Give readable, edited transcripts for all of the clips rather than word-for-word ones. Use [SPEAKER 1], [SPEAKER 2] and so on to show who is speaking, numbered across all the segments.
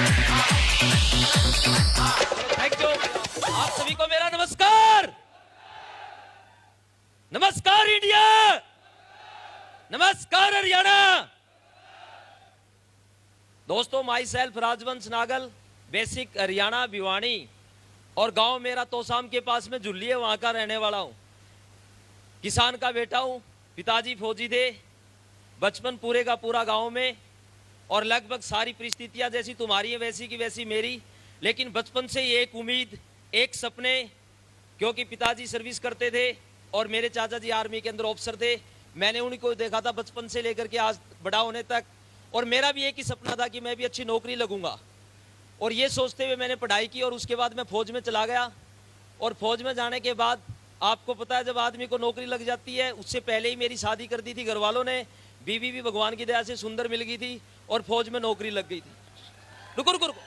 [SPEAKER 1] Thank you. आप सभी को मेरा नमस्कार। नमस्कार इंडिया, नमस्कार हरियाणा। दोस्तों, माई सेल्फ राजवंश नागल, बेसिक हरियाणा भिवानी, और गांव मेरा तोसाम के पास में झुल्ली है, वहां का रहने वाला हूं। किसान का बेटा हूं, पिताजी फौजी थे, बचपन पूरे का पूरा गांव में, और लगभग सारी परिस्थितियां जैसी तुम्हारी है वैसी की वैसी मेरी। लेकिन बचपन से ही एक उम्मीद, एक सपने, क्योंकि पिताजी सर्विस करते थे और मेरे चाचा जी आर्मी के अंदर ऑफिसर थे। मैंने उनको देखा था बचपन से लेकर के आज बड़ा होने तक, और मेरा भी एक ही सपना था कि मैं भी अच्छी नौकरी लगूंगा। और ये सोचते हुए मैंने पढ़ाई की, और उसके बाद मैं फौज में चला गया। और फौज में जाने के बाद आपको पता है, जब आदमी को नौकरी लग जाती है, उससे पहले ही मेरी शादी कर दी थी घर वालों ने। बीवी भी भगवान की दया से सुंदर मिल गई थी, और फौज में नौकरी लग गई थी। रुको रुको रुको,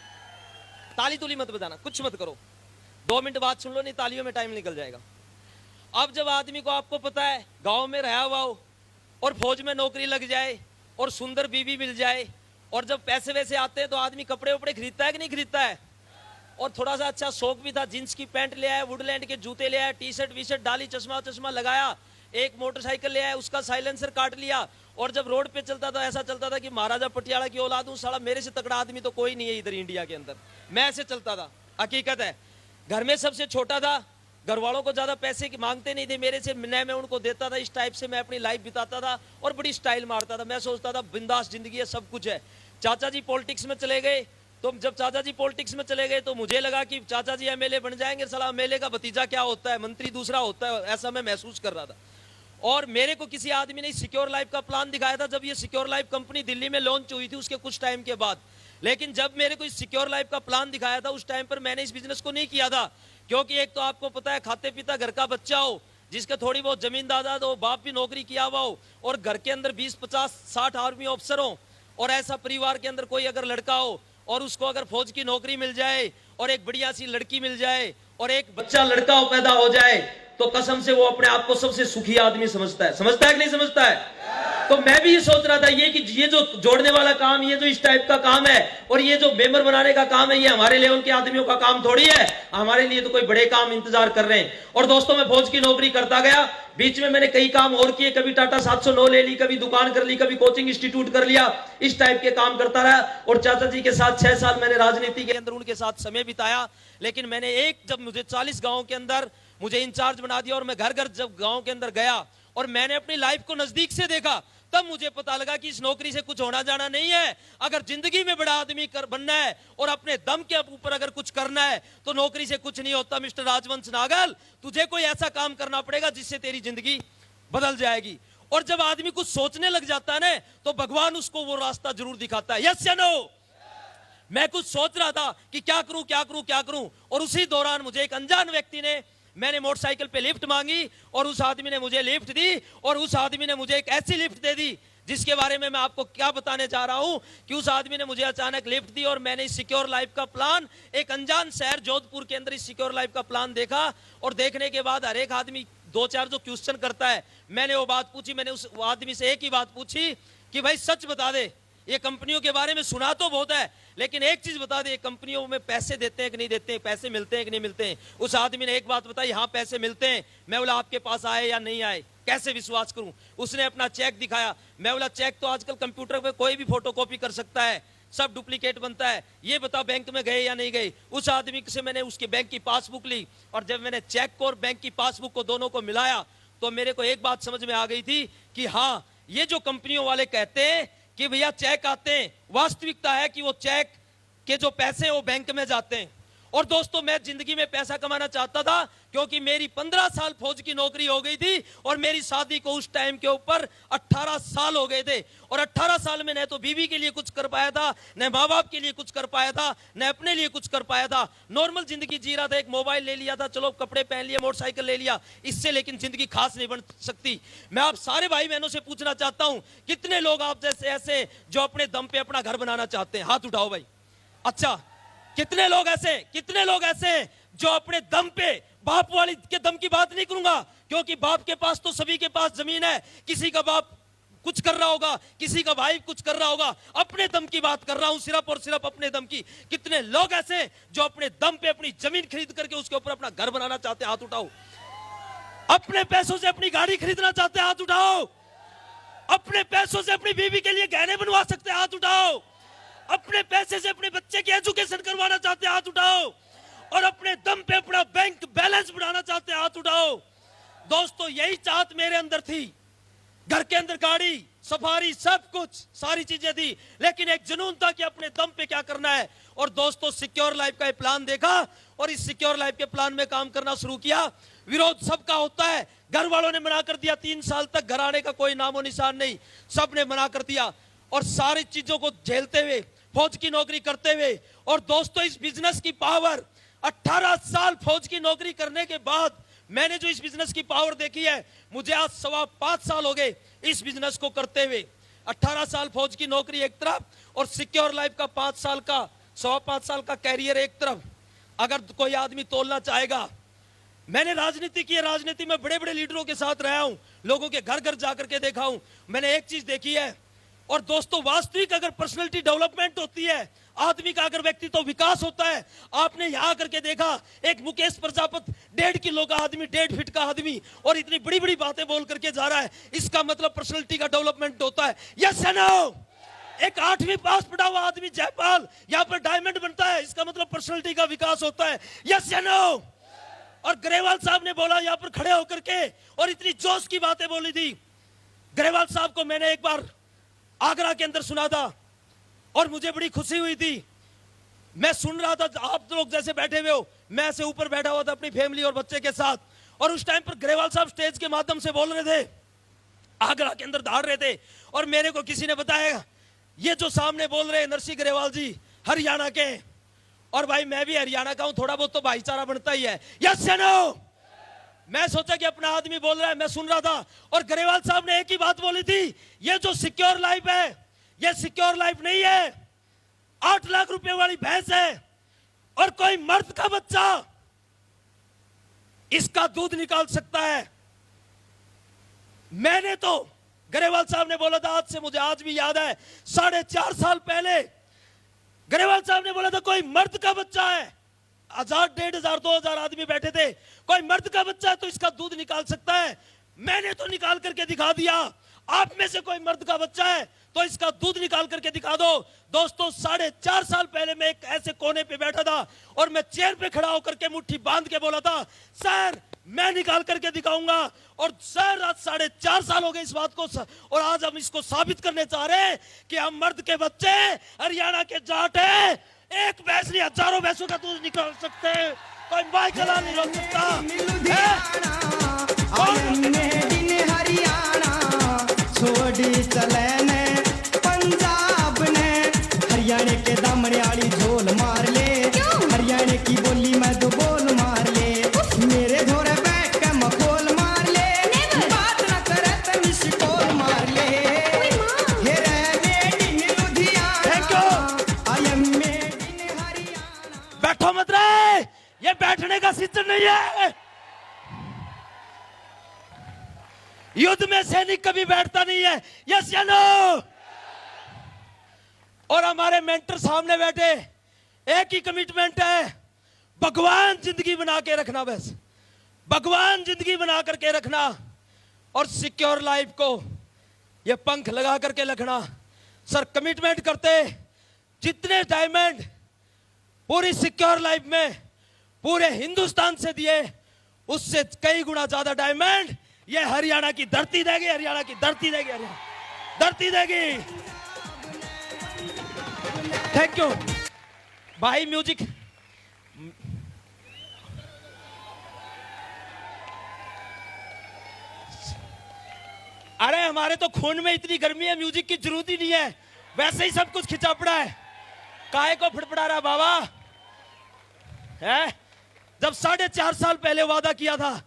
[SPEAKER 1] ताली तुली मत बजाना, कुछ मत करो, 2 मिनट बात सुन लो, नहीं तालियों में टाइम निकल जाएगा। अब जब आदमी को, आपको पता है, गांव में रहा हुआ हो और फौज में नौकरी लग जाए और सुंदर बीवी मिल जाए, और जब पैसे वैसे आते हैं तो आदमी कपड़े उपड़े खरीदता है कि नहीं खरीदता है। और थोड़ा सा अच्छा शौक भी था, जींस की पैंट ले आया, वुडलैंड के जूते ले आया, टी शर्ट वी शर्ट डाली, चश्मा चश्मा लगाया, एक मोटरसाइकिल ले आया, उसका साइलेंसर काट लिया। और जब रोड पे चलता था, ऐसा चलता था कि महाराजा पटियाला की औलाद हूं, साला मेरे से तगड़ा आदमी तो कोई नहीं है इधर इंडिया के अंदर। मैं ऐसे चलता था, हकीकत है। घर में सबसे छोटा था, घर वालों को ज्यादा पैसे की मांगते नहीं थे मेरे से, मैं उनको देता था। इस टाइप से मैं अपनी लाइफ बिताता था और बड़ी स्टाइल मारता था। मैं सोचता था बिंदास जिंदगी है, सब कुछ है। चाचा जी पॉलिटिक्स में चले गए, तो जब चाचा जी पॉलिटिक्स में चले गए तो मुझे लगा कि चाचा जी एमएलए बन जाएंगे। साला एमएलए का भतीजा क्या होता है, मंत्री दूसरा होता है, ऐसा मैं महसूस कर रहा था। और मेरे को किसी आदमी ने सिक्योर लाइफ का प्लान दिखाया था, जब ये सिक्योर लाइफ कंपनी दिल्ली में लॉन्च हुई थी उसके कुछ टाइम के बाद। लेकिन जब मेरे को सिक्योर लाइफ का प्लान दिखाया था, उस टाइम पर मैंने इस बिजनेस को नहीं किया था। क्योंकि एक तो आपको पता है, खाते पीता घर का बच्चा हो, जिसका थोड़ी बहुत जमीन दादा हो, बाप भी नौकरी किया हुआ हो, और घर के अंदर 20, 50, 60 आर्मी ऑफिसर हो, और ऐसा परिवार के अंदर कोई अगर लड़का हो और उसको अगर फौज की नौकरी मिल जाए और एक बढ़िया सी लड़की मिल जाए और एक बच्चा लड़का पैदा हो जाए, तो कसम से वो अपने आप को सबसे सुखी आदमी समझता है। समझता है कि नहीं समझता है? तो मैं भी ये सोच रहा था, ये जो जोड़ने वाला काम, ये जो इस टाइप का काम है, और ये जो मेंबर बनाने का काम है, ये हमारे लेवल के आदमियों का काम थोड़ी है। हमारे लिए तो कोई बड़े काम इंतजार कर रहे हैं। और दोस्तों, मैं फौज की नौकरी करता गया, बीच में मैंने कई काम और किए, कभी टाटा 709 ले ली, कभी दुकान कर ली, कभी कोचिंग इंस्टीट्यूट कर लिया, इस टाइप के काम करता रहा। और चाचा जी के साथ 6 साल मैंने राजनीति के अंदर उनके साथ समय बिताया। लेकिन मैंने जब मुझे 40 गांव के अंदर मुझे इंचार्ज बना दिया, और मैं घर घर जब गांव के अंदर गया और मैंने अपनी लाइफ को नजदीक से देखा, तब मुझे पता लगा कि इस नौकरी से कुछ होना जाना नहीं है। अगर जिंदगी में बड़ा आदमी बनना है और अपने दम के ऊपर अगर कुछ करना है, तो नौकरी से कुछ नहीं होता। मिस्टर राजवंश नागल, तुझे कोई ऐसा काम करना पड़ेगा जिससे तेरी जिंदगी बदल जाएगी। और जब आदमी कुछ सोचने लग जाता है ना, तो भगवान उसको वो रास्ता जरूर दिखाता है। यस या नो? मैं कुछ सोच रहा था कि क्या करूं क्या करूं क्या करूं, और उसी दौरान मुझे एक अनजान व्यक्ति ने, मैंने मोटरसाइकिल पे लिफ्ट मांगी और उस आदमी ने मुझे लिफ्ट दी, और उस आदमी ने मुझे एक ऐसी लिफ्ट दे दी जिसके बारे में मैं आपको क्या बताने जा रहा हूं, कि उस आदमी ने मुझे अचानक लिफ्ट दी। और मैंने इस सिक्योर लाइफ का प्लान, एक अनजान शहर जोधपुर के अंदर इस सिक्योर लाइफ का प्लान देखा, और देखने के बाद हर एक आदमी 2-4 जो क्वेश्चन करता है, मैंने वो बात पूछी। मैंने उस आदमी से एक ही बात पूछी कि भाई सच बता दे, ये कंपनियों के बारे में सुना तो बहुत है, लेकिन एक चीज बता दे, कंपनियों में पैसे देते हैं कि नहीं देते हैं, पैसे मिलते हैं कि नहीं मिलते हैं। उस आदमी ने एक बात बताई, हाँ पैसे मिलते हैं। मैं बोला आपके पास आए या नहीं आए, कैसे विश्वास करूं? उसने अपना चेक दिखाया। मैं बोला चेक तो आजकल कंप्यूटर पे कोई भी फोटोकॉपी कर सकता है, सब डुप्लीकेट बनता है, ये बताओ बैंक में गए या नहीं गए। उस आदमी से मैंने उसकी बैंक की पासबुक ली, और जब मैंने चेक को और बैंक की पासबुक को दोनों को मिलाया, तो मेरे को एक बात समझ में आ गई थी कि हाँ, ये जो कंपनियों वाले कहते हैं कि भैया चेक आते हैं, वास्तविकता है कि वो चेक के जो पैसे वो बैंक में जाते हैं। और दोस्तों, मैं जिंदगी में पैसा कमाना चाहता था, क्योंकि मेरी 15 साल फौज की नौकरी हो गई थी, और मेरी शादी को उस टाइम के ऊपर 18 साल हो गए थे। और 18 साल में न तो बीवी के लिए कुछ कर पाया था, न माँ बाप के लिए कुछ कर पाया था, न अपने लिए कुछ कर पाया था। नॉर्मल जिंदगी जी रहा था, एक मोबाइल ले लिया था, चलो कपड़े पहन लिए, मोटरसाइकिल ले लिया, इससे लेकिन जिंदगी खास नहीं बन सकती। मैं आप सारे भाई बहनों से पूछना चाहता हूं, कितने लोग आप जैसे ऐसे जो अपने दम पे अपना घर बनाना चाहते हैं? हाथ उठाओ भाई। अच्छा, कितने लोग ऐसे हैं जो अपने दम पे, बाप वाली के दम की बात नहीं करूंगा, क्योंकि बाप के पास तो सभी के पास जमीन है, किसी का बाप कुछ कर रहा होगा, किसी का भाई कुछ कर रहा होगा। अपने दम की बात कर रहा हूं, सिर्फ और सिर्फ अपने दम की। कितने लोग ऐसे जो अपने दम पे अपनी जमीन खरीद करके उसके ऊपर अपना घर बनाना चाहते हैं, हाथ उठाओ। अपने पैसों से अपनी गाड़ी खरीदना चाहते हैं, हाथ उठाओ। अपने पैसों से अपनी बीवी के लिए गहने बनवा सकते हैं, हाथ उठाओ। अपने पैसे से अपने बच्चे की एजुकेशन करवाना चाहते हैं, हाथ उठाओ। और अपने दम पे अपना बैंक बैलेंस बढ़ाना चाहते हैं, हाथ उठाओ। दोस्तों, यही चाहत मेरे अंदर थी। घर के अंदर गाड़ी, सफारी, सब कुछ, सारी चीजें थी, लेकिन एक जुनून था कि अपने दम पे क्या करना है। और दोस्तों, सिक्योर लाइफ का प्लान देखा और इस सिक्योर लाइफ के प्लान में काम करना शुरू किया। विरोध सबका होता है। घर वालों ने मना कर दिया, 3 साल तक घर आने का कोई नामो निशान नहीं, सबने मना कर दिया। और सारी चीजों को झेलते हुए, फौज की नौकरी करते हुए, और दोस्तों इस बिजनेस की पावर, 18 साल फौज की नौकरी करने के बाद मैंने जो इस बिजनेस की पावर देखी है, मुझे आज 5.25 साल हो गए इस बिजनेस को करते हुए। 18 साल फौज की नौकरी एक तरफ और सिक्योर लाइफ का 5 साल का, 5.25 साल का कैरियर एक तरफ। अगर कोई आदमी तोलना चाहेगा, मैंने राजनीति की है, राजनीति में बड़े बड़े लीडरों के साथ रहा हूं, लोगों के घर घर जाकर के देखा हूं। मैंने एक चीज देखी है, और दोस्तों वास्तविक अगर पर्सनालिटी डेवलपमेंट होती है, आदमी का अगर व्यक्तित्व विकास होता है। आपने यहां करके देखा, एक मुकेश प्रजापति 1.5 किलो का आदमी, 1.5 फीट का आदमी, और इतनी बड़ी बड़ी बातें बोल करके जा रहा है। इसका मतलब पर्सनालिटी का डेवलपमेंट होता है। यस या नो? एक 8वीं पास पढ़ा हुआ आदमी जयपाल यहां पर डायमंड बनता है, इसका मतलब पर्सनालिटी का विकास होता है। यस या नो? और ग्रेवाल साहब ने बोला यहां पर खड़े होकर के, और इतनी जोश की बातें बोली थी। ग्रेवाल साहब को मैंने एक बार आगरा के अंदर सुना था और मुझे बड़ी खुशी हुई थी। मैं सुन रहा था, आप लोग जैसे बैठे हुए हो, मैं ऐसे ऊपर बैठा हुआ था अपनी फैमिली और बच्चे के साथ, और उस टाइम पर ग्रेवाल साहब स्टेज के माध्यम से बोल रहे थे, आगरा के अंदर दौड़ रहे थे। और मेरे को किसी ने बताया, ये जो सामने बोल रहे हैं नरसिंह ग्रेवाल जी हरियाणा के, और भाई मैं भी हरियाणा का हूं, थोड़ा बहुत तो भाईचारा बनता ही है। यस या नो? मैं सोचा कि अपना आदमी बोल रहा है, मैं सुन रहा था। और ग्रेवाल साहब ने एक ही बात बोली थी, ये जो सिक्योर लाइफ है, ये सिक्योर लाइफ नहीं है। 8 लाख रुपए वाली भैंस है, और कोई मर्द का बच्चा इसका दूध निकाल सकता है। मैंने तो, ग्रेवाल साहब ने बोला था, आज से मुझे आज भी याद है, 4.5 साल पहले ग्रेवाल साहब ने बोला था, कोई मर्द का बच्चा है, 1000, 1500, 2000 आदमी बैठे थे, कोई मर्द का बच्चा है तो इसका दूध निकाल सकता है। मैंने तो निकाल करके दिखा दिया। आप में से कोई मर्द का बच्चा है तो इसका दूध निकाल करके दिखा दो। दोस्तों, 4.5 साल पहले मैं एक ऐसे कोने पे बैठा था और मैं चेयर पे खड़ा होकर के मुट्ठी बांध के बोला था, सर मैं निकाल करके दिखाऊंगा। और सर आज 4.5 साल हो गए इस बात को, और आज हम इसको साबित करने चाह रहे हैं कि हम मर्द के बच्चे हरियाणा के जाट है। एक भैंस नहीं, हजारों भैंसों का दूध निकाल सकते हैं, कोई माई चला नहीं रोक सकता।
[SPEAKER 2] चले ने पंजाब ने हरियाणा के दामने वाली झोल मार ले, हरियाणा की बोली में दो बोल मार ले, मेरे धोरे बैठ के मखोल मार ले, बात न करे तो मिसकोल मार ले। हे रे made in Ludhiana, I am made in Haryana.
[SPEAKER 1] बैठो मत रे, ये बैठने का सीजन नहीं है। युद्ध में सैनिक कभी बैठता नहीं है। यस या नो? और हमारे मेंटर सामने बैठे, एक ही कमिटमेंट है, भगवान जिंदगी बना के रखना, बस भगवान जिंदगी बना करके रखना, और सिक्योर लाइफ को ये पंख लगा करके रखना। सर कमिटमेंट करते, जितने डायमंड पूरी सिक्योर लाइफ में पूरे हिंदुस्तान से दिए, उससे कई गुना ज्यादा डायमंड ये हरियाणा की धरती देगी, हरियाणा की धरती देगी, हरियाणा धरती देगी। थैंक यू भाई। म्यूजिक अरे हमारे तो खून में इतनी गर्मी है, म्यूजिक की जरूरत ही नहीं है, वैसे ही सब कुछ खिंचा पड़ा है। काहे को फड़फड़ा रहा बाबा है? जब 4.5 साल पहले वादा किया था,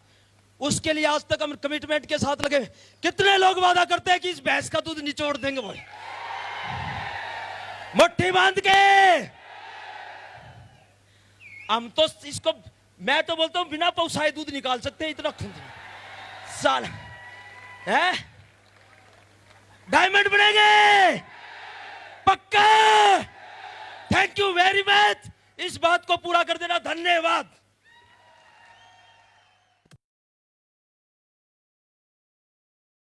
[SPEAKER 1] उसके लिए आज तक हम कमिटमेंट के साथ लगे। कितने लोग वादा करते हैं कि इस भैंस का दूध निचोड़ देंगे, भाई मुट्ठी बांध के। हम तो इसको, मैं तो बोलता हूं बिना पौसाए दूध निकाल सकते हैं, इतना साल है। डायमंड बनेंगे पक्का। थैंक यू वेरी मच, इस बात को पूरा कर देना। धन्यवाद।